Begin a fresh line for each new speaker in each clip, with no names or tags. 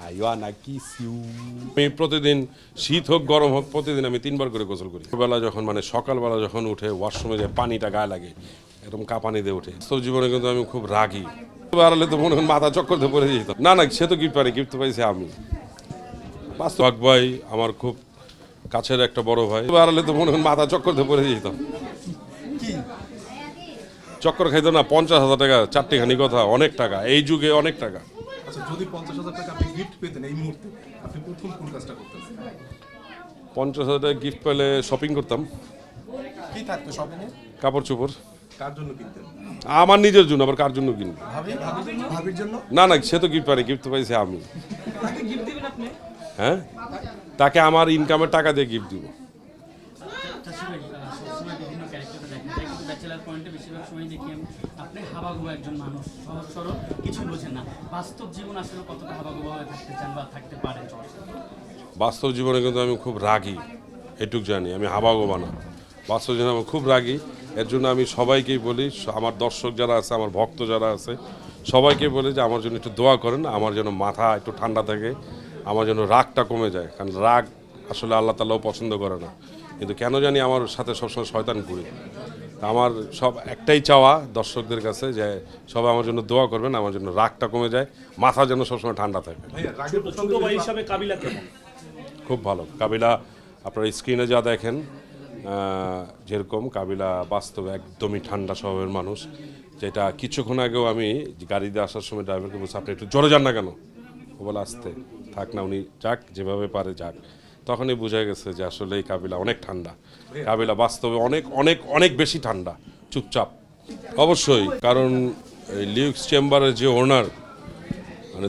আইওয়ানা kiss you. আমি প্রতিদিন শীত হোক গরম হোক প্রতিদিন আমি 3 বার করে গোসল করি। বেলা যখন সকালবেলা যখন উঠে ওয়াশরুমে যায় পানিটা গায়ে লাগে এরকম কাঁপানি দিয়ে উঠে। বাস্তব জীবনে কিন্তু আমি খুব রাগী। বাড়ালে তো মনে হয় মাথা চক্কর দিয়ে পড়ে যেত। না সে তো গিফট পারে, গিফট পাইছি আমি। বাস্তব ভাই আমার খুব কাছের একটা বড় ভাই। বাড়ালে তো মনে হয় মাথা চক্কর দিয়ে পড়ে যেত। চক্কর খাইতো না, 50,000 টাকা চারটিখানি কথা, অনেক টাকা এই যুগে, অনেক টাকা।
আচ্ছা, যদি 50,000 টাকা আপনি গিফট পেতেন এই মুহূর্তে, আপনি প্রথম কোন কাজটা করতেন?
50,000 টাকা গিফট পেলে শপিং করতাম।
কি থাকতো শপিং এ?
কাপড় চোপড়।
কার জন্য কিনতেন?
আমার নিজের জন্য, আবার কার জন্য কিনবো?
ভাবির জন্য?
না সে তো গিফট পারে, গিফট তো পাইছি আমি।
তাকে গিফট দিবেন আপনি?
হ্যাঁ, তাকে আমার ইনকামের টাকা দিয়ে গিফট দিব।
সবসময় বিভিন্ন ক্যারেক্টারে দেখেন, তাই কিন্তু ব্যাচেলার পয়েন্টে বেশিরভাগ সময় দেখি আপনি হাবাগোবা একজন মানুষ, সহজ সরল, কিছু বোঝেন না। বাস্তব জীবন আসলে কতটা হাবাগোবা হয়ে থাকতে চান বা থাকতে পারেন?
বাস্তব জীবনে কিন্তু আমি খুব রাগী, এটুক জানি। আমি হাবাগোবা না, বাস্তব জীবনে আমি খুব রাগী। এর জন্য আমি সবাইকেই বলি, আমার দর্শক যারা আছে, আমার ভক্ত যারা আছে, সবাইকে বলি যে আমার জন্য একটু দোয়া করেন, আমার যেন মাথা একটু ঠান্ডা থাকে, আমার যেন রাগটা কমে যায়। কারণ রাগ আসলে আল্লাহ তাআলাও পছন্দ করে না, কিন্তু কেন জানি আমার সাথে সবসময় শয়তান ঘুরে। আমার সব একটাই চাওয়া দর্শকদের কাছে যে সবাই আমার জন্য দোয়া করবেন, আমার জন্য রাগটা কমে যায়, মাথা যেন সবসময় ঠান্ডা থাকে।
ছোট ভাই হিসাবে কাবিলা কেমন?
খুব ভালো কাবিলা। আপনার স্ক্রিনে যা দেখেন যেরকম, কাবিলা বাস্তবে একদমই ঠান্ডা স্বভাবের মানুষ। যেটা কিছুক্ষণ আগেও আমি গাড়িতে আসার সময় ড্রাইভারকে বলছি, আপনি একটু জোরে যান না কেন? ও বলে আসতে থাক না, উনি যাক যেভাবে পারে যাক। তখনই বোঝা গেছে যে আসলে এই কাবিলা অনেক ঠান্ডা। কাবিলা বাস্তবে অনেক অনেক অনেক বেশি ঠান্ডা, চুপচাপ। অবশ্যই, কারণ এই লিউক্স চেম্বারের যে ওনার,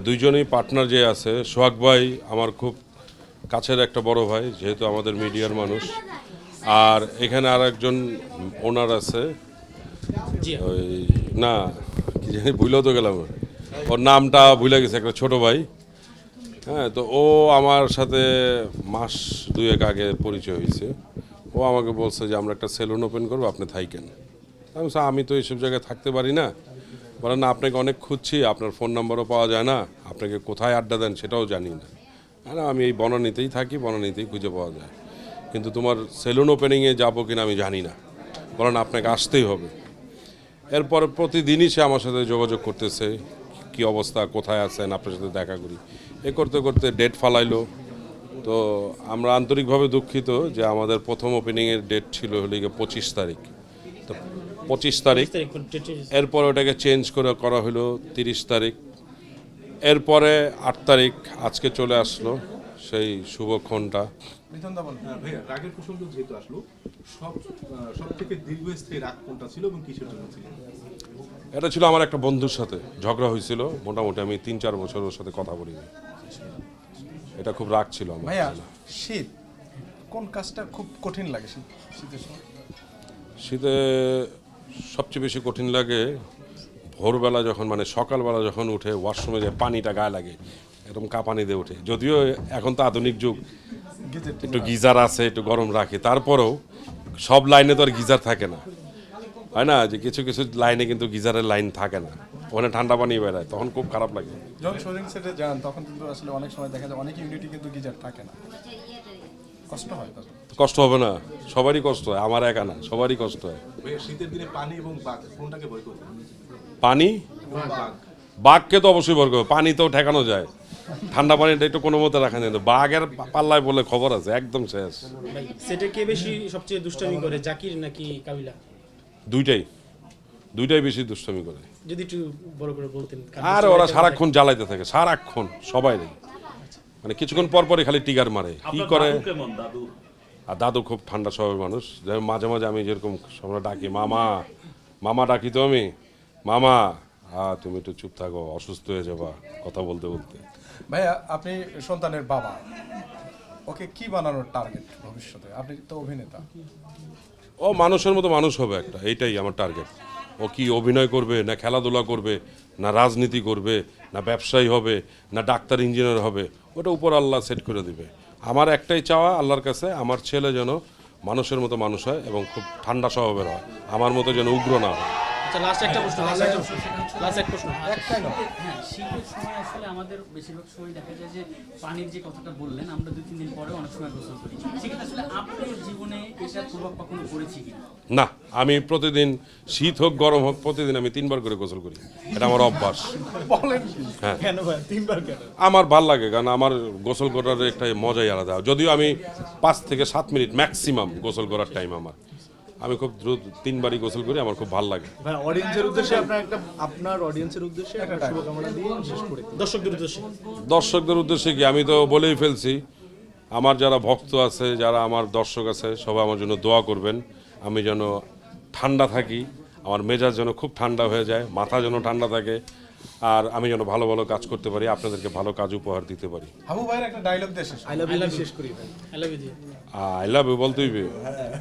দুইজনেই পার্টনার যে আছে, সোহাগ ভাই আমার খুব কাছের একটা বড় ভাই, যেহেতু আমাদের মিডিয়ার মানুষ। আর এখানে আর একজন ওনার আছে, ওই না কি জানি ভুলেও তো গেলাম, ওর নামটা ভুলে গেছে, একটা ছোট ভাই। হ্যাঁ, তো ও আমার সাথে মাস 2 আগে পরিচয় হয়েছে। ও আমাকে বলছে যে আমরা একটা সেলুন ওপেন করবো, আপনি থাইকেন। আমি তো এইসব জায়গায় থাকতে পারি না। বলেন না, আপনাকে অনেক খুঁজছি, আপনার ফোন নাম্বারও পাওয়া যায় না, আপনাকে কোথায় আড্ডা দেন সেটাও জানি না। আমি এই বনানীতেই থাকি, বনানীতেই খুঁজে পাওয়া যায়, কিন্তু তোমার সেলুন ওপেনিংয়ে যাবো কিনা আমি জানি না। বলেন আপনাকে আসতেই হবে। এরপর প্রতিদিনই সে আমার সাথে যোগাযোগ করতেছে, কি অবস্থা, কোথায় আছেন, আপনার সাথে দেখা করি। এ করতে করতে ডেট ফালাইলো। তো আমরা আন্তরিকভাবে দুঃখিত যে আমাদের প্রথম ওপেনিংয়ের ডেট ছিল হলে 25 তারিখ। তো 25 তারিখ, এরপর ওটাকে চেঞ্জ করা হলো 30 তারিখ, এরপরে 8 তারিখ, আজকে চলে আসলো সেই শুভক্ষণটা।
ভাইয়া, রাগের প্রসঙ্গ যেহেতু আসলো, সব থেকে দীর্ঘস্থায়ী রাগ কোনটা ছিল এবং কিসের জন্য ছিল?
এটা ছিল আমার একটা বন্ধুর সাথে ঝগড়া হয়েছিল, মোটামুটি আমি 3-4 বছর ওর সাথে কথা বলিনি। এটা খুব রাগ ছিল আমার।
ভাইয়া, শীত কোন কাজটা খুব কঠিন লাগে শীতের সময়?
শীতে সবচেয়ে বেশি কঠিন লাগে ভোরবেলা যখন, সকালবেলা যখন উঠে ওয়াশরুমে যায় পানিটা গায়ে লাগে এরকম কাঁপানি দিয়ে ওঠে। যদিও এখন তো আধুনিক যুগ, একটু গিজার আছে, একটু গরম রাখে, তারপরেও সব লাইনে তো আর গিজার থাকে না, হয় না? যে কিছু কিছু লাইনে কিন্তু গিজারের লাইন থাকে না, ওখানে ঠান্ডা পানি বেড়ায়, তখন খুব খারাপ লাগে।
যখন শোরিং সেটে যান তখন কিন্তু আসলে অনেক সময় দেখা যায় অনেক ইউনিটি কিন্তু গিজার থাকে না, কষ্ট হয়।
কষ্ট হবে না? সবারই কষ্ট হয়, আমার একা না, সবারই কষ্ট হয়।
ভাইয়া, শীতের দিনে পানি এবং বাঘ কোনটাকে ভয় করবেন?
পানি, বাঘকে তো অবশ্যই ভয় করবে, পানি তো ঠেকানো যায়, ঠান্ডা পানিটা একটু কোনো মতে রাখা যায়, বাঘের পাল্লায় বলে খবর আছে, একদম শেষ।
সেটা কে বেশি সবচেয়ে দুষ্টামি করে, জাকির নাকি কাবিলা?
দুইটাই বেশি দুষ্টামি করে।
যদি একটু বড় করে বলতেন।
আর ওরা সারাক্ষণ জ্বালাইতে থাকে, সারাক্ষণ সবাই, কিছুক্ষণ পর পরে খালি টিগার মারে, কি করে। আর দাদু খুব ঠান্ডা স্বভাবের মানুষ, মাঝে মাঝে আমি যেরকম আমরা ডাকি মামা, মামা ডাকি তো আমি, মামা তুমি একটু চুপ থাকো, অসুস্থ হয়ে যাবা কথা বলতে বলতে।
ভাইয়া, আপনি সন্তানের বাবা, ওকে কি বানানোর টার্গেট ভবিষ্যতে? আপনি তো অভিনেতা।
ও মানুষের মতো মানুষ হবে একটা, এইটাই আমার টার্গেট। ও কি অভিনয় করবে, না খেলাধুলা করবে, না রাজনীতি করবে, না ব্যবসায়ী হবে, না ডাক্তার ইঞ্জিনিয়ার হবে, ওটা উপর আল্লাহ সেট করে দিবে। আমার একটাই চাওয়া আল্লাহর কাছে, আমার ছেলে যেন মানুষের মতো মানুষ হয় এবং খুব ঠান্ডা স্বভাবের হয়, আমার মতো যেন উগ্র না হয়।
আচ্ছা লাস্ট একটা প্রশ্ন লাস্ট এক প্রশ্ন
একটাই না
হ্যাঁ, শীতের সময় আসলে আমাদের বেশিরভাগ সময় দেখা যায় যে পানির যে কথাটা বললেন, আমরা 2-3 দিন পরে অনেক সময় গোসল করি। সেক্ষেত্রে আসলে আপনার জীবনে এটার প্রভাব কখনো পড়েছে কিনা?
না, আমি প্রতিদিন শীত হোক গরম হোক প্রতিদিন আমি 3 বার করে গোসল করি, এটা আমার অভ্যাস।
বলেন কি?
কেন ভাই 3 বার কেন?
আমার ভাল লাগে, কারণ আমার গোসল করার একটা মজাই আলাদা। যদিও আমি 5 থেকে 7 মিনিট ম্যাক্সিমাম গোসল করার টাইম আমার, আমি খুব দ্রুত 3 বারই গোসল করি, আমার খুব ভালো লাগে।
ভাই অডিয়েন্সের উদ্দেশ্যে আপনার অডিয়েন্সের উদ্দেশ্যে একটা শুভকামনা দিয়ে শেষ করি দর্শকদের উদ্দেশ্যে।
দর্শকদের উদ্দেশ্যে কি, আমি তো বলেই ফেলছি, আমার যারা ভক্ত আছে, যারা আমার দর্শক আছে, সবাই আমার জন্য দোয়া করবেন, আমি যেন ঠান্ডা থাকি, আমার মেজাজ যেন খুব ঠান্ডা হয়ে যায়, মাথা যেন ঠান্ডা থাকে, আর আমি যেন ভালো ভালো কাজ করতে পারি, আপনাদেরকে ভালো কাজ উপহার দিতে পারি।
হাবু ভাইয়ের একটা ডায়লগ দেশে
আই লাভ ইউ শেষ করি ভাই। I love you
I love you বলতে হইবে,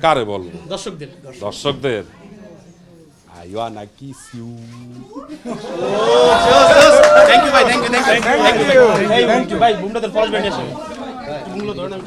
কারে বলবো?
দর্শকদের।
দর্শকদের I wanna kiss you.
Thank you ভাই, থ্যাংক ইউ ভাই বুমরাদের ফরজ ব্যান্ড আসে। বুমগুলো ধরেন আমি